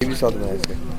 ये भी साथ में है इसके।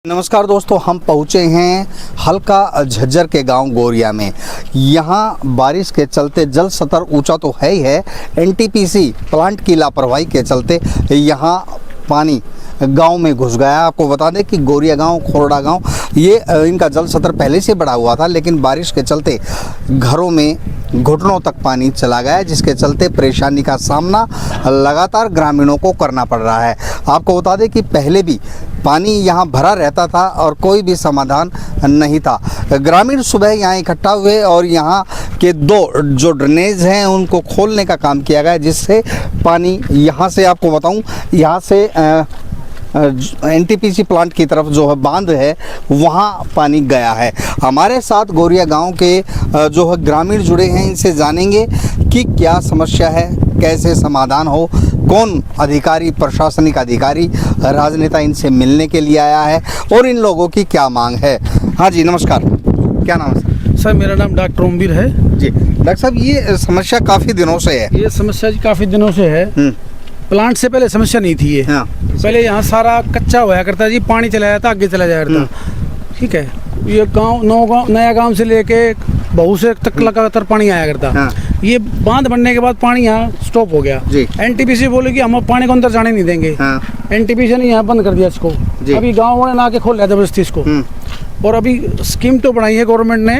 नमस्कार दोस्तों, हम पहुँचे हैं हल्का झज्जर के गांव गोरिया में। यहां बारिश के चलते जल स्तर ऊंचा तो है ही है, एनटीपीसी प्लांट की लापरवाही के चलते यहां पानी गांव में घुस गया। आपको बता दें कि गोरिया गांव, खोरडा गांव, ये इनका जल स्तर पहले से बढ़ा हुआ था, लेकिन बारिश के चलते घरों में घुटनों तक पानी चला गया, जिसके चलते परेशानी का सामना लगातार ग्रामीणों को करना पड़ रहा है। आपको बता दें कि पहले भी पानी यहाँ भरा रहता था और कोई भी समाधान नहीं था। ग्रामीण सुबह यहाँ इकट्ठा हुए और यहाँ के दो जो ड्रेनेज हैं उनको खोलने का काम किया गया, जिससे पानी यहाँ से, आपको बताऊँ, यहाँ से एनटीपीसी प्लांट की तरफ जो है बांध है वहाँ पानी गया है। हमारे साथ गोरिया गांव के जो है ग्रामीण जुड़े हैं, इनसे जानेंगे कि क्या समस्या है, कैसे समाधान हो, कौन अधिकारी, प्रशासनिक अधिकारी, राजनेता इनसे मिलने के लिए आया है और इन लोगों की क्या मांग है। हाँ जी, नमस्कार, क्या नाम है सर? सर मेरा नाम डॉक्टर ओमवीर है जी। डॉक्टर साहब, ये समस्या काफ़ी दिनों से है? ये समस्या जी काफ़ी दिनों से है। प्लांट से पहले समस्या नहीं थी ये। हाँ। पहले यहाँ सारा कच्चा हुआ करता जी, पानी चला जाता, आगे चला जाया करता। ठीक है, ये गांव नया गांव से लेके बहु से तक लगातार पानी आया करता। हाँ। ये बांध बनने के बाद पानी यहाँ स्टॉप हो गया। एनटीपीसी बोले कि हम पानी को अंदर जाने नहीं देंगे। हाँ। एनटीपीसी ने यहाँ बंद कर दिया इसको। अभी गाँव वाले ना के खोल लिया जबरदस्ती इसको। और अभी स्कीम तो बनाई है गवर्नमेंट ने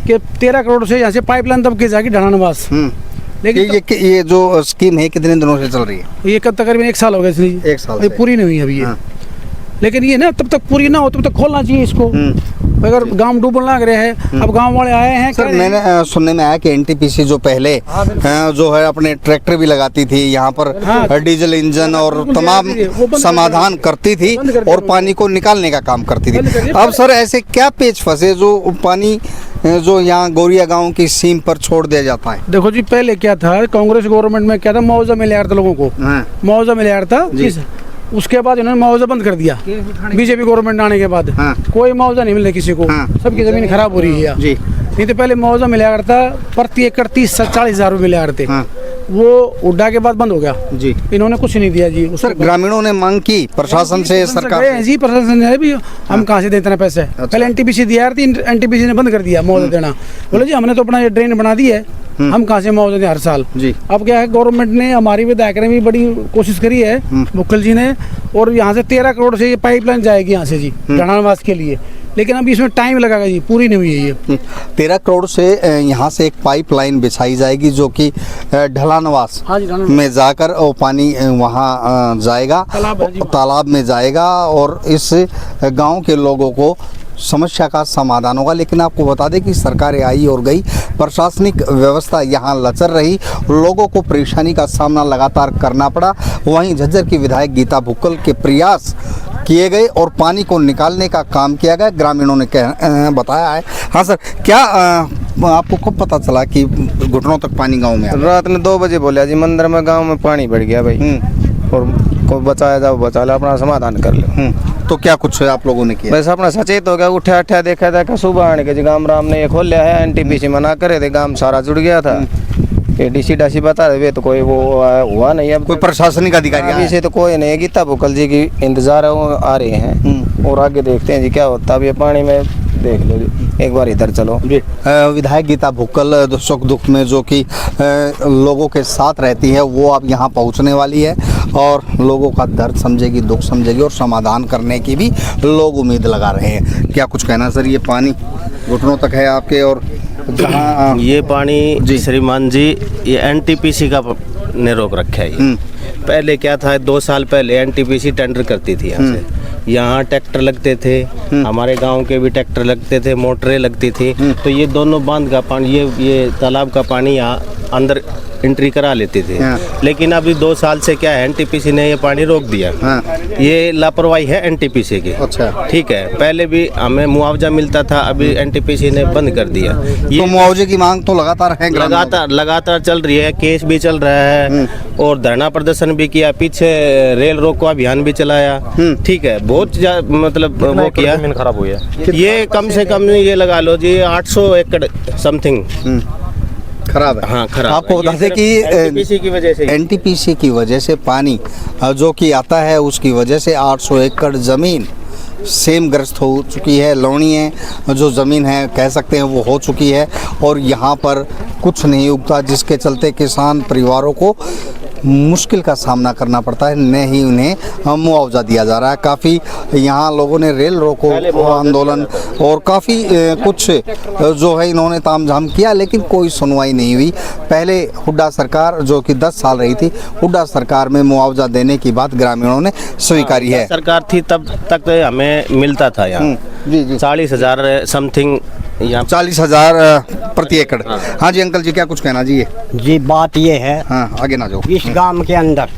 कि 13 करोड़ से यहाँ से पाइपलाइन तब की जाएगी ढाणानवास। लेकिन ये जो स्कीम है कितने दिनों से चल रही है? ये कब तकरीबन 1 साल हो गया इसलिए। 1 साल से पूरी नहीं हुई अभी ये। हाँ। लेकिन ये ना तब तक पूरी ना हो तब तक खोलना चाहिए इसको। अगर गांव डूबने लग रहे हैं, अब गांव वाले आए हैं। सर, मैंने सुनने में आया कि एनटीपीसी जो पहले जो है अपने ट्रैक्टर भी लगाती थी यहाँ पर, डीजल इंजन और तमाम समाधान करती थी और पानी को निकालने का काम करती थी। अब सर ऐसे क्या पेच फंसे जो पानी जो यहाँ गोरिया गांव की सीम पर छोड़ दिया जाता है? देखो जी, पहले क्या था, कांग्रेस गवर्नमेंट में क्या था, मुआवजा मिल रहा था लोगों को। मुआवजा मिल रहा था, उसके बाद इन्होंने मुआवजा बंद कर दिया बीजेपी गवर्नमेंट आने के बाद। कोई मुआवजा नहीं मिल रहा किसी को। सबकी जमीन खराब हो रही है जी। नहीं तो पहले मुआवजा मिला करता, प्रति एकड़ 30-40 हज़ार रुपये मिला करते। वो उड्डा के बाद बंद हो गया जी। इन्होंने कुछ नहीं दिया जी। सर, ग्रामीणों ने मांग की प्रशासन से, सरकार जी, प्रशासन ने भी हम कहाँ से देते हैं पैसे। पहले एनटीपीसी दिया थी, एनटीपीसी ने बंद कर दिया मुआवजा देना। बोले जी हमने तो अपना ये ड्रेन बना दी है, हम कहाँ से मुआवजा दें हर साल जी। अब क्या है, गवर्नमेंट ने, हमारी विधायक ने भी बड़ी कोशिश करी है, मुखल जी ने, और यहाँ से 13 करोड़ से ये पाइपलाइन जाएगी यहाँ से जी ढाणानवास के लिए। लेकिन अभी इसमें टाइम लगेगा जी, पूरी नहीं हुई है ये। 13 करोड़ से यहाँ से एक पाइपलाइन बिछाई जाएगी जो कि ढलानवास में जाकर वो पानी वहाँ जाएगा, तालाब में जाएगा और इस गांव के लोगों को समस्या का समाधान होगा। लेकिन आपको बता दें कि सरकारें आई और गई, प्रशासनिक व्यवस्था यहाँ लचर रही, लोगों को परेशानी का सामना लगातार करना पड़ा। वहीं झज्जर की विधायक गीता भुक्कल के प्रयास किए गए और पानी को निकालने का काम किया गया, ग्रामीणों ने बताया है। हाँ सर, क्या आपको कब पता चला कि घुटनों तक पानी गांव में? रात में 2 बजे बोला जी, मंदिर में गांव में पानी बढ़ गया भाई, और को बचाया जाओ बचा ले, अपना समाधान कर ले। तो क्या कुछ आप लोगों ने किया? बस अपना सचेत हो गया, उठा देखा था कि सुबह आने के जी गांव राम ने ये खोल लिया है, एनटीपीसी मना करे थे, गांव सारा जुड़ गया था। डीसी डासी बता रहे तो कोई वो हुआ नहीं। अब कोई प्रशासनिक अधिकारी अभी से तो कोई नहीं है। गीता भुक्कल जी की इंतजार है, वो आ रहे हैं और आगे देखते हैं जी क्या होता है। अब ये पानी में देख लो जी, एक बार इधर चलो। विधायक गीता भुक्कल सुख दुख में जो कि लोगों के साथ रहती है, वो अब यहाँ पहुँचने वाली है और लोगों का दर्द समझेगी, दुख समझेगी और समाधान करने की भी लोग उम्मीद लगा रहे हैं। क्या कुछ कहना सर? ये पानी घुटनों तक है आपके, और जहाँ ये पानी श्रीमान जी, ये एनटीपीसी का ने रोक रखा है ये। पहले क्या था, 2 साल पहले एनटीपीसी टेंडर करती थी यहाँ से, यहाँ ट्रैक्टर लगते थे, हमारे गांव के भी ट्रैक्टर लगते थे, मोटरें लगती थी, तो ये दोनों बांध का पानी, ये तालाब का पानी यहाँ अंदर एंट्री करा लेते थे। लेकिन अभी 2 साल से क्या है, एनटीपीसी ने ये पानी रोक दिया। ये लापरवाही है एनटीपीसी की। अच्छा, ठीक है, पहले भी हमें मुआवजा मिलता था, अभी एनटीपीसी ने बंद कर दिया। तो मुआवजे की मांग तो लगातार है, लगातार चल रही है, केस भी चल रहा है और धरना प्रदर्शन भी किया, पीछे रेल रोको अभियान भी चलाया। ठीक है, बहुत मतलब वो किया, जमीन खराब हुई है। ये कम से कम ये लगा लो जी 800 एकड़ समथिंग खराब है। हाँ, खराब। आपको बता दें कि एनटीपीसी की वजह से पानी जो कि आता है, उसकी वजह से 800 एकड़ ज़मीन सेम ग्रस्त हो चुकी है। लौणीय जो ज़मीन है कह सकते हैं वो हो चुकी है और यहाँ पर कुछ नहीं उगता, जिसके चलते किसान परिवारों को मुश्किल का सामना करना पड़ता है, न ही उन्हें मुआवजा दिया जा रहा है। काफ़ी यहाँ लोगों ने रेल रोको आंदोलन और काफ़ी कुछ जो है इन्होंने तामझाम किया, लेकिन कोई सुनवाई नहीं हुई। पहले हुड्डा सरकार जो कि 10 साल रही थी, हुड्डा सरकार में मुआवजा देने की बात ग्रामीणों ने स्वीकारी है। सरकार थी तब तक हमें मिलता था यहाँ जी 40,000 समथिंग, 40,000 प्रति एकड़। हाँ जी अंकल जी, क्या कुछ कहना जी? जी बात ये है, हाँ आगे ना जाओ। इस गांव के अंदर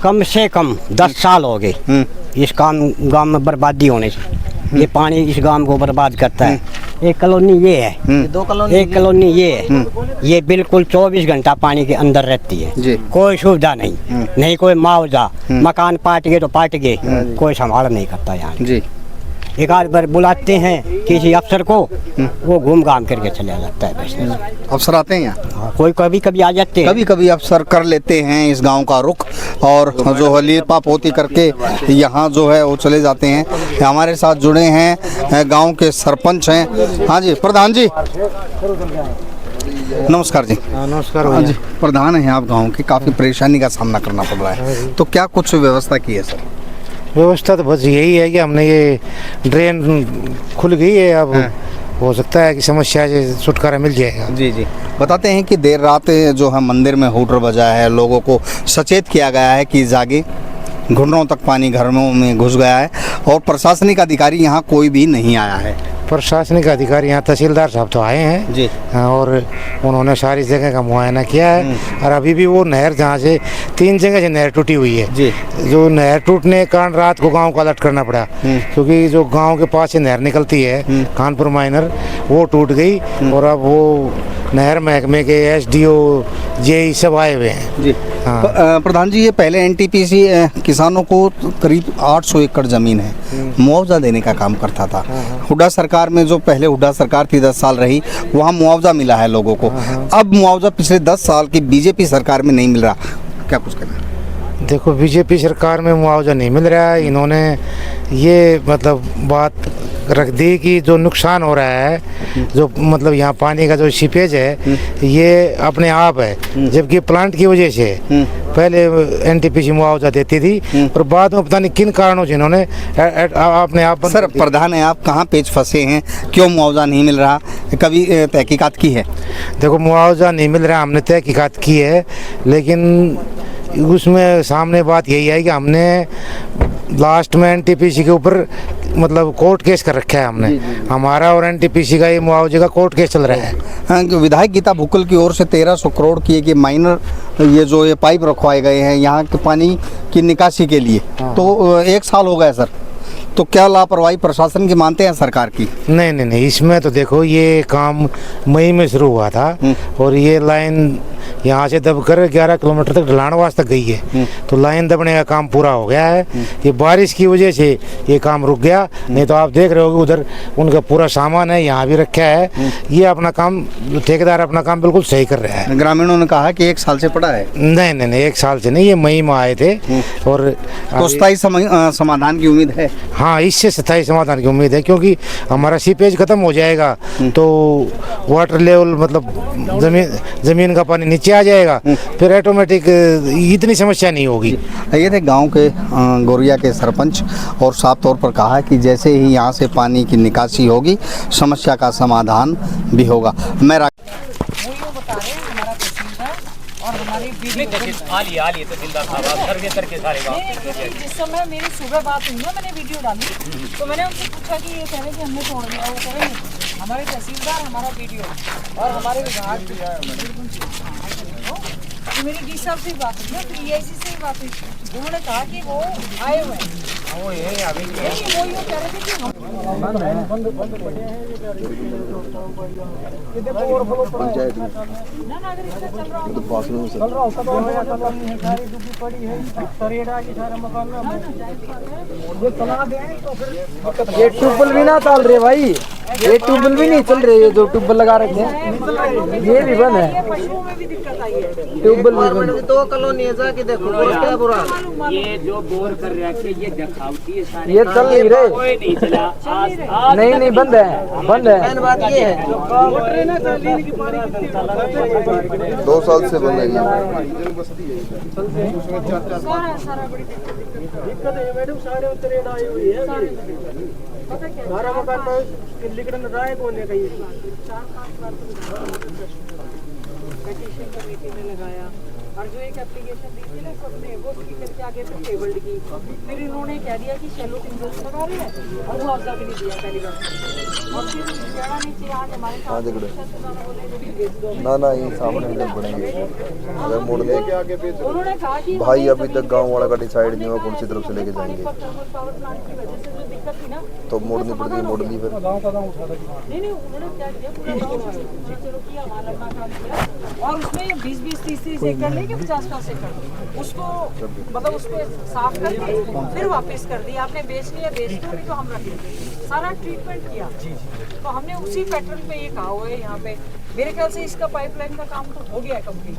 कम से कम 10 साल हो गए इस गांव में बर्बादी होने से। ये पानी इस गांव को बर्बाद करता है। एक कॉलोनी ये है, एक कॉलोनी ये है, ये बिल्कुल 24 घंटा पानी के अंदर रहती है। कोई सुविधा नहीं, नहीं कोई मुआवजा, मकान पाट गए तो पाट गए, कोई संभाल नहीं करता यहाँ जी। एक आध बार बुलाते हैं किसी अफसर को, वो घूम घाम करके चले जाता है। बस अफसर आते हैं यहाँ, कोई कभी कभी आ जाते हैं, कभी कभी अफसर कर लेते हैं इस गांव का रुख और जो हलीपा पोती करके यहाँ जो है वो चले जाते हैं। हमारे साथ जुड़े हैं गांव के सरपंच हैं। हाँ जी प्रधान जी, नमस्कार जी। नमस्कार। हाँ जी, प्रधान हैं आप गाँव की, काफ़ी परेशानी का सामना करना पड़ रहा है, तो क्या कुछ व्यवस्था की है सर? व्यवस्था तो बस यही है कि हमने ये ड्रेन खुल गई है, अब हो सकता है कि समस्या से छुटकारा मिल जाएगा। जी जी, बताते हैं कि देर रात जो है मंदिर में हूटर बजा है, लोगों को सचेत किया गया है कि जागे, घुटनों तक पानी घरों में घुस गया है और प्रशासनिक अधिकारी यहाँ कोई भी नहीं आया है। प्रशासनिक अधिकारी यहाँ तहसीलदार साहब तो आए हैं जी, और उन्होंने सारी जगह का मुआयना किया है और अभी भी वो नहर जहाँ से 3 जगह से नहर टूटी हुई है जी, जो नहर टूटने के कारण रात को गांव को अलर्ट करना पड़ा, क्योंकि जो गांव के पास से नहर निकलती है खानपुर माइनर, वो टूट गई और अब वो नहर महकमे के SDO JE सब आए हुए हैं जी। हाँ। प्रधान जी, ये पहले एनटीपीसी किसानों को करीब 800 एकड़ ज़मीन है मुआवजा देने का काम करता था। हुड्डा सरकार में, जो पहले हुड्डा सरकार थी 10 साल रही, वहाँ मुआवजा मिला है लोगों को। अब मुआवजा पिछले 10 साल की बीजेपी सरकार में नहीं मिल रहा, क्या कुछ कहना है? देखो, बीजेपी सरकार में मुआवजा नहीं मिल रहा है। इन्होंने ये मतलब बात रख दी कि जो नुकसान हो रहा है, जो मतलब यहाँ पानी का जो सीपेज है ये अपने आप है, जबकि प्लांट की वजह से पहले एनटीपीसी मुआवजा देती थी और बाद में पता नहीं किन कारणों से इन्होंने अपने आप। सर प्रधान है आप, कहाँ पेच फंसे हैं, क्यों मुआवजा नहीं मिल रहा, कभी तहकीकात की है? देखो, मुआवजा नहीं मिल रहा, हमने तहकीकात की है, लेकिन उसमें सामने बात यही है कि हमने लास्ट में एनटीपीसी के ऊपर मतलब कोर्ट केस कर रखा है हमने। हमारा और एनटीपीसी का ये मुआवजे का कोर्ट केस चल रहा है। हाँ, विधायक गीता भुक्कल की ओर से 1300 करोड़ की एक माइनर ये जो ये पाइप रखवाए गए हैं यहाँ के पानी की निकासी के लिए, तो 1 साल हो गया सर, तो क्या लापरवाही प्रशासन की मानते हैं सरकार की? नहीं, इसमें तो देखो, ये काम मई में शुरू हुआ था और ये लाइन यहाँ से दबकर 11 किलोमीटर तक ढलानवास तक गई है, तो लाइन दबने का काम पूरा हो गया है। ये बारिश की वजह से ये काम रुक गया, नहीं तो आप देख रहे हो कि उधर उनका पूरा सामान है, यहाँ भी रखा है। ये अपना काम, ठेकेदार अपना काम बिल्कुल सही कर रहा है। ग्रामीणों ने कहा कि 1 साल से पड़ा है। नहीं, 1 साल से नहीं, ये मई में आए थे और तो स्थायी समाधान की उम्मीद है। हाँ, हाँ, इससे स्थायी समाधान की उम्मीद है, क्योंकि हमारा सीपेज खत्म हो जाएगा तो वाटर लेवल मतलब जमीन का पानी नीचे आ जाएगा, फिर ऑटोमेटिक इतनी समस्या नहीं होगी। ये थे गांव के गोरिया के सरपंच, और साफ तौर पर कहा कि जैसे ही यहाँ से पानी की निकासी होगी समस्या का समाधान भी होगा। मैं जिस समय मेरी सुबह बात हुई ना, मैंने वीडियो डाली तो मैंने उनसे पूछा कि ये कह रहे कि हमने छोड़ दिया, वो कह रहे हमारे तहसीलदार, हमारा वीडियो और हमारे विभाग तो मेरी डी साहब से ही बात हुई ना, फिर EIC से ही बात हुई। उन्होंने कहा कि वो आए हुए हैं, वो यूँ कह रहे थे कि हम ना अगर इसका चल रहा ये ट्यूबवेल भी ना चल रहे भाई, ये ट्यूबवेल भी नहीं चल रहे, ये जो ट्यूबवेल लगा रखे हैं ये भी बंद है, पशुओं में भी दिक्कत आई है। ट्यूबवेल भी बंद। दो कॉलोनी है, जाके देखो क्या बुरा। ये जो बोर कर रखे ये दिखावटी है सारे, ये चल नहीं रहे, कोई नहीं चला। नहीं बंद है, बंद है। बात ये है 2 साल से बंद है। सारा बड़ी दिक्कत है मैडम, सारे उत्तरेड आई हुई है। पता क्या हमारा मकान में लिखने राय कौन है कहीं 4-5 बार पेटिशन कमेटी ने लगाया, और जो एक एप्लीकेशन दी थी ना सबने, वो उसकी करके आगे तो टेबल्ड की, फिर इन्होंने कह दिया कि शैलो टिंगल्स लगा रहे हैं और वो अफजा भी नहीं दिया पहली बार, और फिर बेड़ा नीचे आज हमारे साथ ना ये सामने नहीं पड़ेंगे अगर मोड़ने। उन्होंने कहा कि भाई अभी तक गांव वाला का डिसाइड नहीं हुआ कौन सी तरफ से लेके जाएंगे, पावर प्लांट की वजह से जो दिक्कत थी ना तो मोड़नी पड़ेगी, मोड़ ली फिर। नहीं उन्होंने क्या किया, पूरा गाँव चलो किया, हमारा अपना काम किया, और उसमें 20-30 एकड़ लेके 50 एकड़ उसको मतलब उसको साफ करके फिर वापस कर दिया। आपने बेच लिया, बेच दो, नहीं तो हम रख लेंगे, सारा ट्रीटमेंट किया। तो हमने उसी पैटर्न पे ये कहा हुआ है यहाँ पे। मेरे ख्याल से इसका पाइपलाइन का काम तो हो गया है कंप्लीट।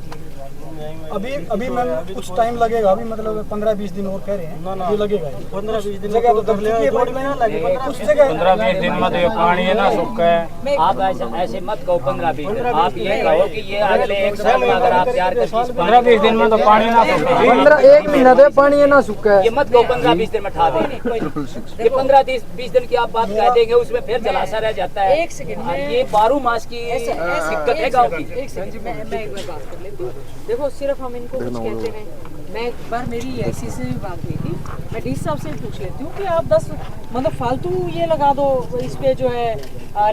अभी मैम कुछ टाइम लगेगा, अभी मतलब 15-20 दिन और कह रहे हैं, ये लगेगा 15-20 दिन जगह तो तब लगे, कुछ जगह 15-20 दिन में तो ये पानी है ना सूखा है। आप ऐसे मत कहो 15-20 दिन, आप ये कहो कि ये अगले 1 साल में अगर आप तैयार कर 15-20 दिन में तो पानी ना सूखा, 1 महीना तो पानी है ना सूखा है, ये मत कहो 15-20 दिन में ठा दें। ये 15-20 दिन की आप बात कह देंगे, उसमें फिर जलासा रह जाता है। 1 सेकंड, ये 12 मास की दिक्कत है गाँव की। 1 सेकंड मैं एक बार बात कर लेती हूँ। देखो सिर्फ हम इनको कुछ कहते हैं, मैं एक बार मेरी EIC से भी बात हुई थी, मैं डी साहब से पूछ लेती हूँ कि आप 10 मतलब फालतू ये लगा दो, इस पे जो है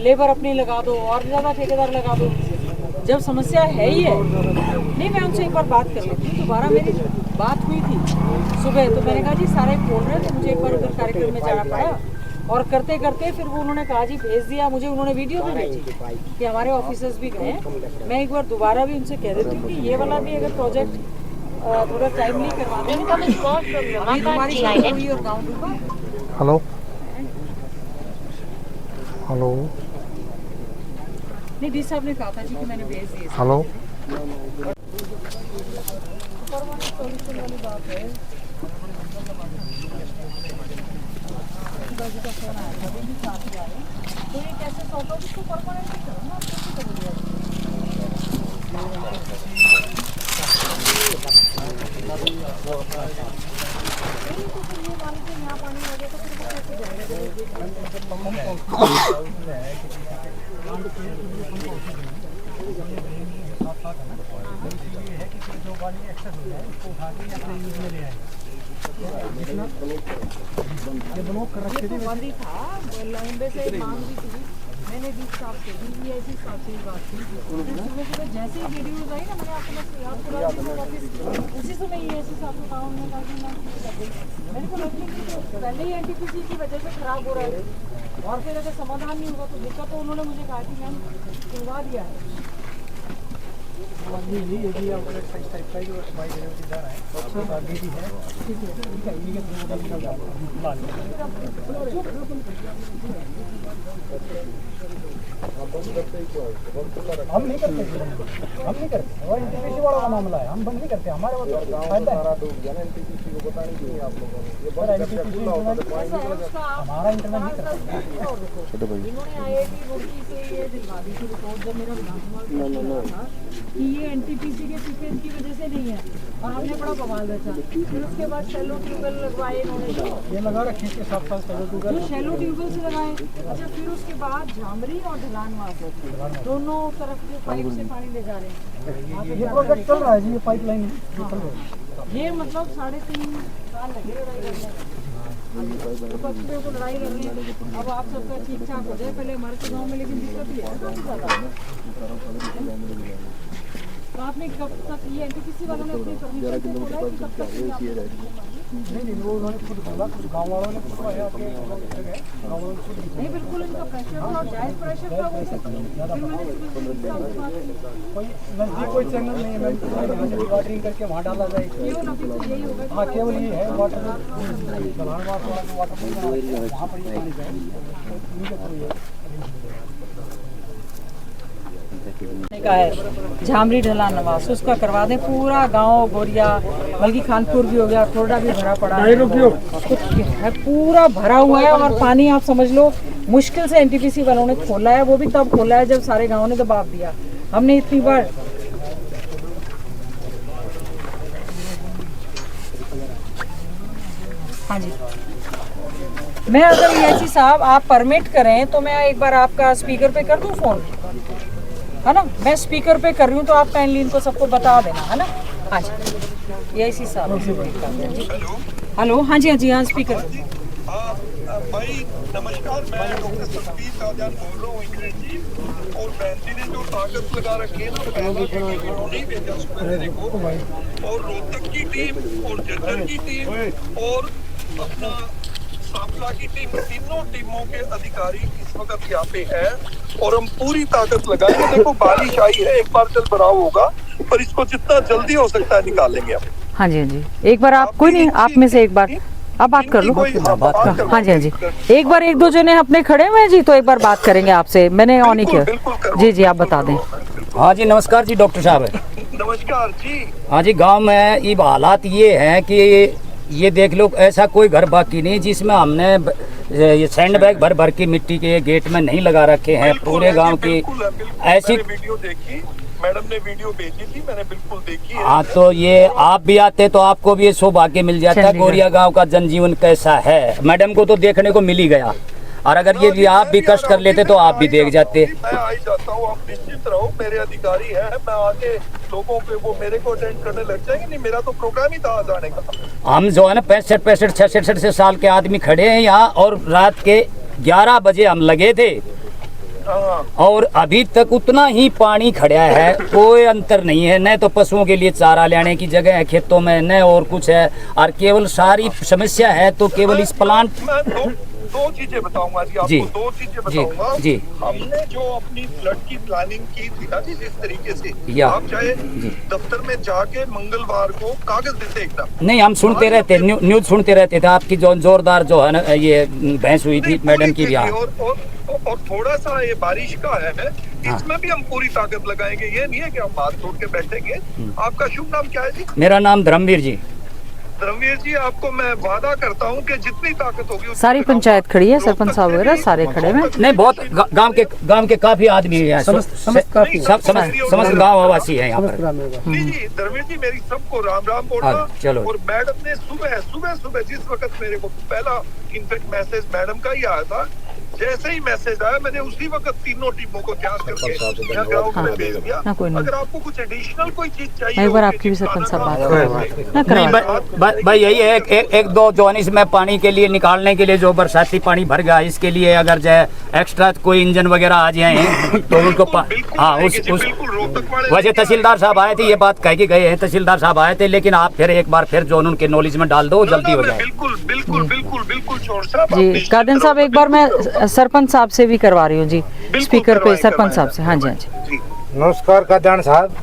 लेबर अपनी लगा दो और ज़्यादा ठेकेदार लगा दो, जब समस्या है ही है। नहीं मैं उनसे एक बार बात कर लेती हूँ। दोबारा मेरी बात हुई थी सुबह, तो मैंने कहा जी सारे बोल रहे हैं, तो मुझे एक बार उधर कार्यक्रम में जाना पड़ा, और करते करते फिर वो उन्होंने कहा जी भेज दिया मुझे, उन्होंने वीडियो भी भेजी कि हमारे ऑफिसर्स भी गए। मैं एक बार दोबारा भी उनसे कह देती हूँ कि ये वाला भी अगर प्रोजेक्ट थोड़ा टाइमली करवाते हैं हमारी हुई और गाँव डूबा। हेलो हेलो नहीं डी साहब ने कहा था जी कि मैंने भेज दिए। हेलो वाली बात है, का फोन आया था, अभी भी साथ ही आ रहे हैं, तो ये कैसे सॉल्व होगा, इसको परमानेंट करो ना, आप कैसे करोगे? नहीं तो फिर ये मान लीजिए यहाँ पानी आ गया तो फिर वो कैसे बंदी था, लंबे से मांग भी थी, मैंने भी साहब से भी ऐसी साहब से बात की। सुबह सुबह जैसे ही वीडियोज आई ना, मैंने आपको याद करा कि वापस उसी समय ये ऐसी साहब को कहा, उन्होंने कहा कि मैंने को लगता है कि पहले ही NTPC की वजह से खराब हो रहा है, और फिर अगर समाधान नहीं होगा तो दिक्कत, तो उन्होंने मुझे कहा कि मैम सुनवा दिया है। हम नहीं करते वो एनटीपीसी वालों का मामला है, हम बंद नहीं करते, हमारे फायदा है। हमारा इंटरनेट नहीं करता। कि ये एनटीपीसी के सीपेज की वजह से नहीं है और हमने बड़ा बवाल रचा। फिर उसके बाद शैलो ट्यूबवेल लगवाए इन्होंने, ये लगा रखे इसके साथ साथ जो शैलो ट्यूबवेल से लगाए। अच्छा, फिर उसके बाद झामरी और ढलान वासे दोनों तरफ जो पाइप से पानी ले जा रहे हैं, ये प्रोजेक्ट चल रहा है जी, ये पाइपलाइन ये मतलब 3.5 साल लगे लड़ाई करने। तो पक्षियों को लड़ाई लड़नी, अब आप सबका ठीक ठाक हो जाए। पहले हमारे गाँव में लेकिन दिक्कत ही है काफ़ी ज़्यादा। तो आपने कब तक ये एनटीपीसी वालों ने अपनी परमिशन से बोला है कि कब तक नहीं, वो उन्होंने खुद बोला, कुछ गाँव वालों ने खुद कहा कि नहीं, बिल्कुल इनका प्रेशर था और जायज़ प्रेशर था। वो फिर मैंने कोई नज़दीक कोई चैनल नहीं है, मैं वाटरिंग करके वहाँ डाला जाए। केवल अभी तो यही होगा। हाँ, केवल ये है वाटर वहाँ पर ही पानी जाए। का है झामरी ढलान नवास, उसका करवा दें पूरा गांव गोरिया, बल्कि खानपुर भी हो गया, थोड़ा भी भरा पड़ा है, कुछ है पूरा भरा हुआ है। और पानी आप समझ लो मुश्किल से एनटीपीसी वालों ने खोला है, वो भी तब खोला है जब सारे गाँव ने दबाव दिया। हमने इतनी बार हाँ जी, मैं अगर ईएसी साहब आप परमिट करें तो मैं एक बार आपका स्पीकर पे कर दूं फोन, है ना? मैं स्पीकर पे कर रही हूँ तो आप काइंडली इनको सबको बता देना, है ना? हाँ जी, ईएसी साहब। हेलो, हाँ जी, हाँ जी, हाँ स्पीकर। भाई नमस्कार, मैं डॉक्टर सतबीर कादियान बोल रहा हूँ इंग्लिश जी। और बहन जी ने जो ताकत लगा रखी है ना, पहला नहीं भेजा सुबह को, और रोहतक की टीम और जज्जर की टीम और अपना सांपला की टीम, तीनों टीमों के अधिकारी इस वक्त यहाँ पे हैं और हम पूरी ताकत लगाएंगे। देखो बारिश आई है, एक बार जल भराव होगा, पर इसको जितना जल्दी हो सकता है निकालेंगे हम। हाँ जी, हाँ जी, एक बार आप कोई नहीं, आप में से एक बार आप बात कर लो। हाँ जी, हाँ जी, एक बार एक दो जने अपने खड़े हुए हैं जी, तो एक बार बात करेंगे आपसे, मैंने ऑन ही किया। जी जी, आप बता दें। हाँ जी, नमस्कार जी डॉक्टर साहब। नमस्कार जी। हाँ जी, गांव में ये हालात ये हैं कि ये देख लो, ऐसा कोई घर बाकी नहीं जिसमें हमने ये सैंड बैग भर भर की मिट्टी के गेट में नहीं लगा रखे हैं पूरे गांव की। ऐसी वीडियो देखी, मैडम ने वीडियो भेजी थी, मैंने बिल्कुल देखी है। हाँ, तो ये आप भी आते तो आपको भी ये सौभाग्य मिल जाता। गोरिया गांव का जनजीवन कैसा है, मैडम को तो देखने को मिल ही गया, और अगर ये आप भी कष्ट कर लेते तो आप भी देख जाते। मैं आ ही जाता हूँ, आप निश्चित रहो, मेरे अधिकारी हैं, मैं आके लोगों पे वो मेरे को अटेंड करने लग जाएंगे। नहीं, मेरा तो प्रोग्राम ही था आज आने का। हम जो है ना 65 66 साल के आदमी खड़े हैं यहाँ, और रात के 11 बजे हम लगे थे और अभी तक उतना ही पानी खड़ा है, कोई अंतर नहीं है। न तो पशुओं के लिए चारा लाने की जगह है खेतों में, न और कुछ है, और केवल सारी समस्या है तो केवल इस प्लांट। दो चीजें बताऊंगा जी आपको, दो चीजें बताऊंगा जी। हमने जो अपनी फ्लड की प्लानिंग की थी ना जी, जिस तरीके से आप चाहे दफ्तर में जाके मंगलवार को कागज देते एकदम नहीं, हम सुनते रहते, न्यूज सुनते रहते थे आपकी जो जोरदार जो है ना ये बहस हुई थी मैडम की भी। और थोड़ा सा ये बारिश का है, इसमें भी हम पूरी ताकत लगाएंगे। ये नहीं है कि हम हाथ जोड़ के बैठेंगे। आपका शुभ नाम क्या है जी? मेरा नाम धर्मवीर जी। धर्मवीर जी, आपको मैं वादा करता हूँ कि जितनी ताकत होगी सारी पंचायत खड़ी है, सरपंच साहब वगैरह सारे खड़े हैं। नहीं, बहुत गांव के काफी आदमी हैं, समस्त गाँव आवासी है यहाँ पर। जी धर्मवीर जी, मेरी सबको राम राम बोलना। चलो। और मैडम ने सुबह जिस वक्त मेरे को पहला इनफेक्ट मैसेज मैडम का ही आया था, जैसे ही मैसेज आया मैंने उसी वक्त तीनों टीमों को तैयार करके ग्राउंड में भेज दिया। अगर आपको कुछ एडिशनल कोई चीज चाहिए, एक बार आपकी भी सरपंच साहब बात भाई यही है, एक दो जो इसमें पानी के लिए निकालने के लिए जो बरसाती पानी भर गया, इसके लिए अगर जो एक्स्ट्रा कोई इंजन वगैरह आ जाए तो उनको हाँ उस वजह तहसीलदार साहब आए थे, ये बात कह के गए हैं, तहसीलदार साहब आए थे, लेकिन आप फिर एक बार फिर जो उनके नॉलेज में डाल दो, जल्दी हो जाए। बिल्कुल बिल्कुल बिल्कुल बिल्कुल चोर साहब जी। कादियान साहब, एक बार मैं सरपंच साहब से भी करवा रही हूँ जी, स्पीकर पे सरपंच साहब से। हाँ जी, हाँ जी। नमस्कार कादियान साहब।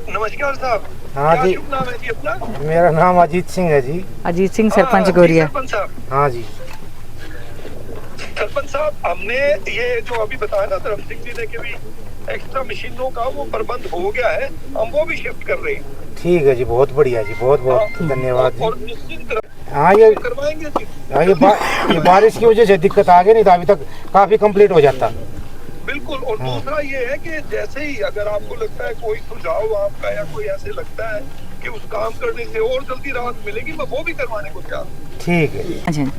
नमस्कार साहब। हाँ क्या जी। शुभ नाम है जी अपना? मेरा नाम अजीत सिंह है जी। अजीत सिंह सरपंच हाँ, गोरिया। सरपंच साहब, हाँ जी। सरपंच साहब, हमने ये जो अभी बताया ना धर्म सिंह जी ने कि भी एक्स्ट्रा मशीनों का वो प्रबंध हो गया है, हम वो भी शिफ्ट कर रहे हैं। ठीक है जी, बहुत बढ़िया जी, बहुत बहुत धन्यवाद और जी। निश्चित हाँ ये करवाएंगे जी। हाँ, ये बारिश की वजह से दिक्कत आ गई, नहीं तो अभी तक काफी कंप्लीट हो जाता। बिल्कुल। और दूसरा ये है कि जैसे ही अगर आपको लगता है कोई सुझाव आपका या कोई ऐसे लगता है कि उस काम करने से और जल्दी राहत मिलेगी, मैं वो भी करवाने को तैयार हूं। ठीक है जी। अच्छा,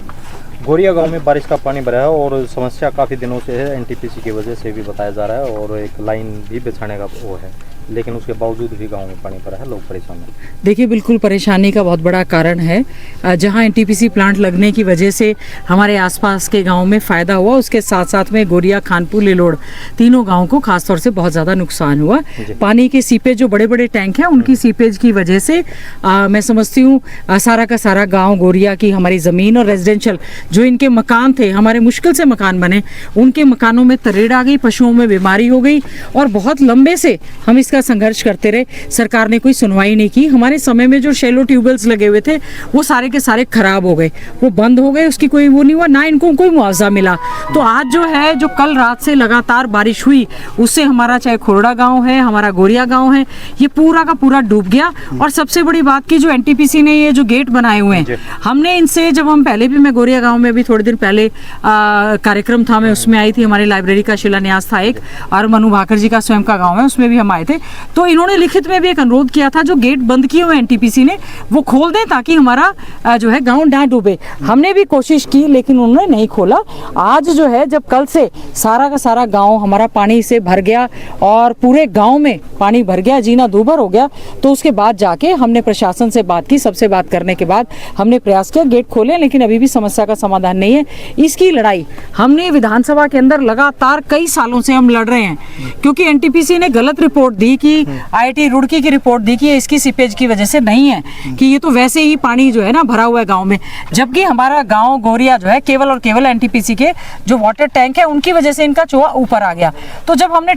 गोरिया गांव में बारिश का पानी भरा है और समस्या काफ़ी दिनों से है, एनटीपीसी की वजह से भी बताया जा रहा है और एक लाइन भी बिछाने का वो है, लेकिन उसके बावजूद भी गांव में पानी भरा है, लोग परेशान हैं। देखिए बिल्कुल परेशानी का बहुत बड़ा कारण है। जहां एनटीपीसी प्लांट लगने की वजह से हमारे आसपास के गांव में फ़ायदा हुआ, उसके साथ साथ में गोरिया, खानपुर, लिलोड़ तीनों गांव को खासतौर से बहुत ज़्यादा नुकसान हुआ। पानी के सीपेज जो बड़े बड़े टैंक हैं उनकी सीपेज की वजह से मैं समझती हूँ सारा का सारा गाँव गोरिया की हमारी ज़मीन और रेजिडेंशियल जो इनके मकान थे, हमारे मुश्किल से मकान बने, उनके मकानों में तरेड़ आ गई, पशुओं में बीमारी हो गई और बहुत लंबे से हम इसका संघर्ष करते रहे। सरकार ने कोई सुनवाई नहीं की। हमारे समय में जो शैलो ट्यूबवेल्स लगे हुए थे वो सारे के सारे खराब हो गए, वो बंद हो गए, उसकी कोई वो नहीं हुआ, ना इनको कोई मुआवजा मिला। तो आज जो है, जो कल रात से लगातार बारिश हुई, उससे हमारा चाहे खोरड़ा गांव है, हमारा गोरिया गांव है, ये पूरा का पूरा डूब गया। और सबसे बड़ी बात की जो एनटीपीसी ने ये जो गेट बनाए हुए हैं, हमने इनसे जब हम पहले भी, मैं गोरिया गाँव में भी थोड़े दिन पहले कार्यक्रम था, मैं उसमें आई थी, हमारी लाइब्रेरी का शिलान्यास था एक, और मनु भाकर जी का स्वयं का गाँव है, उसमें भी हम आए थे। तो इन्होंने लिखित में भी एक अनुरोध किया था, जो गेट बंद किए हुए एनटीपीसी ने वो खोल दें ताकि हमारा जो है गांव ना डूबे। हमने भी कोशिश की लेकिन उन्होंने नहीं खोला। आज जो है, जब कल से सारा का सारा गांव हमारा पानी से भर गया और पूरे गांव में पानी भर गया, जीना दूभर हो गया, तो उसके बाद जाके हमने प्रशासन से बात की। सबसे बात करने के बाद हमने प्रयास किया गेट खोलें, लेकिन अभी भी समस्या का समाधान नहीं है। इसकी लड़ाई हमने विधानसभा के अंदर लगातार कई सालों से हम लड़ रहे हैं, क्योंकि एनटीपीसी ने गलत रिपोर्ट दी कि आईआईटी रुड़की की रिपोर्ट दी कि इसकी सीपेज की वजह से नहीं है, कि ये तो वैसे ही पानी जो है ना भरा हुआ है गांव में, जबकि हमारा गांव गोरिया जो है केवल और केवल एनटीपीसी के जो वाटर टैंक है उनकी वजह से इनका चूहा ऊपर आ गया। तो जब हमने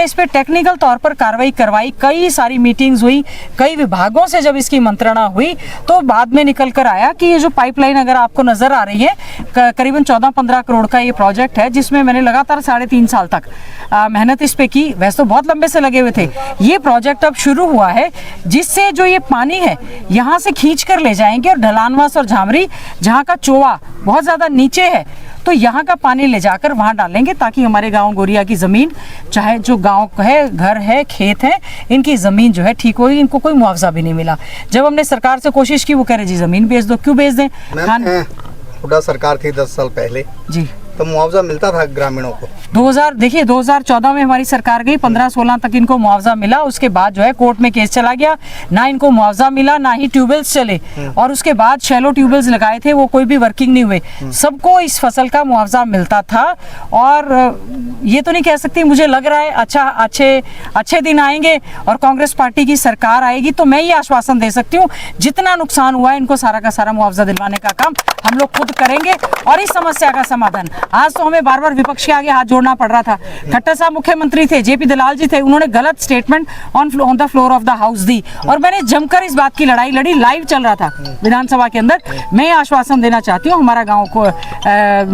इस पे टेक्निकल तौर पर कार्रवाई करवाई, कई सारी मीटिंग्स हुई, कई विभागों से जब इसकी मंत्रणा हुई, तो बाद में निकल कर आया कि ये जो पाइपलाइन अगर आपको नजर आ रही है, करीबन 14-15 करोड़ का ये प्रोजेक्ट है, जिसमें मैंने लगातार 3.5 साल तक मेहनत इस पे की। वैसे तो बहुत लंबे से लगे हुए थे। ये प्रोजेक्ट अब शुरू हुआ है, जिससे जो ये पानी है यहाँ से खींच कर ले जाएंगे और ढलानवास और झामरी, जहाँ का चोवा बहुत ज़्यादा नीचे है, तो यहाँ का पानी ले जाकर वहाँ डालेंगे, ताकि हमारे गांव गोरिया की ज़मीन, चाहे जो गांव है, घर है, खेत है, इनकी ज़मीन जो है ठीक होगी। इनको कोई मुआवजा भी नहीं मिला। जब हमने सरकार से कोशिश की, वो कह रहे जी ज़मीन बेच दो। क्यों बेच दें? हुड्डा सरकार थी 10 साल पहले जी, तो मुआवजा मिलता था ग्रामीणों को। 2014 में हमारी सरकार गई, 15-16 तक इनको मुआवजा मिला। उसके बाद जो है कोर्ट में केस चला गया, ना इनको मुआवजा मिला, ना ही ट्यूबवेल्स चले। और उसके बाद शैलो ट्यूबवेल्स लगाए थे, वो कोई भी वर्किंग नहीं हुए। सबको इस फसल का मुआवजा मिलता था। और ये तो नहीं कह सकती, मुझे लग रहा है अच्छे दिन आएंगे और कांग्रेस पार्टी की सरकार आएगी, तो मैं ये आश्वासन दे सकती हूँ, जितना नुकसान हुआ है इनको सारा का सारा मुआवजा दिलवाने का काम हम लोग खुद करेंगे और इस समस्या का समाधान। आज तो हमें बार बार विपक्ष के आगे हाथ जोड़ना पड़ रहा था। खट्टर साहब मुख्यमंत्री थे, जेपी दलाल जी थे, उन्होंने गलत statement on the floor of the house दी और मैंने जमकर इस बात की लड़ाई लड़ी। लाइव चल रहा था विधानसभा के अंदर। मैं आश्वासन देना चाहती हूँ, हमारा गाँव को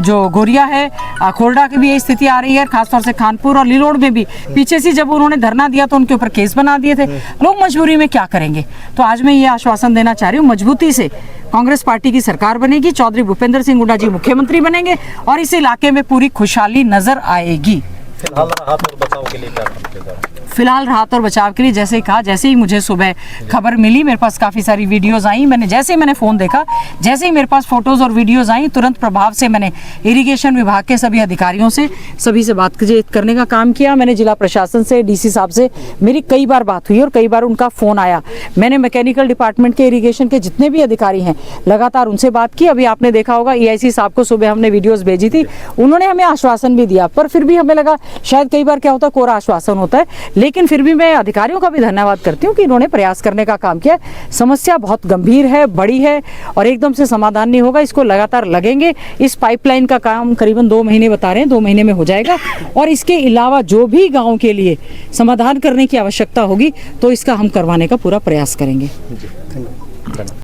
जो गोरिया है, खोरडा की भी यही स्थिति आ रही है, खासतौर से खानपुर और लिलोड़ में भी। पीछे से जब उन्होंने धरना दिया तो उनके ऊपर केस बना दिए थे। लोग मजबूरी में क्या करेंगे? तो आज मैं ये आश्वासन देना चाह रही हूँ, मजबूती से कांग्रेस पार्टी की सरकार बनेगी, चौधरी भूपेंद्र सिंह हुड्डा जी मुख्यमंत्री बनेंगे और इस इलाके में पूरी खुशहाली नजर आएगी। फिलहाल राहत और बचाव के लिए क्या करते जा रहे हैं? फिलहाल राहत और बचाव के लिए जैसे ही कहा, जैसे ही मुझे सुबह खबर मिली, मेरे पास काफ़ी सारी वीडियोज़ आई, जैसे ही मैंने फ़ोन देखा, जैसे ही मेरे पास फ़ोटोज़ और वीडियोज़ आई, तुरंत प्रभाव से मैंने इरिगेशन विभाग के सभी अधिकारियों से, सभी से बात करने का काम किया। मैंने जिला प्रशासन से, डीसी साहब से मेरी कई बार बात हुई और कई बार उनका फ़ोन आया। मैंने मैकेनिकल डिपार्टमेंट के, इरिगेशन के जितने भी अधिकारी हैं, लगातार उनसे बात की। अभी आपने देखा होगा EIC साहब को सुबह हमने वीडियोज़ भेजी थी, उन्होंने हमें आश्वासन भी दिया, पर फिर भी हमें लगा शायद कई बार क्या होता है, कोरा आश्वासन होता है। लेकिन फिर भी मैं अधिकारियों का भी धन्यवाद करती हूँ कि इन्होंने प्रयास करने का काम किया। समस्या बहुत गंभीर है, बड़ी है और एकदम से समाधान नहीं होगा, इसको लगातार लगेंगे। इस पाइपलाइन का काम करीबन 2 महीने बता रहे हैं, 2 महीने में हो जाएगा और इसके अलावा जो भी गाँव के लिए समाधान करने की आवश्यकता होगी तो इसका हम करवाने का पूरा प्रयास करेंगे।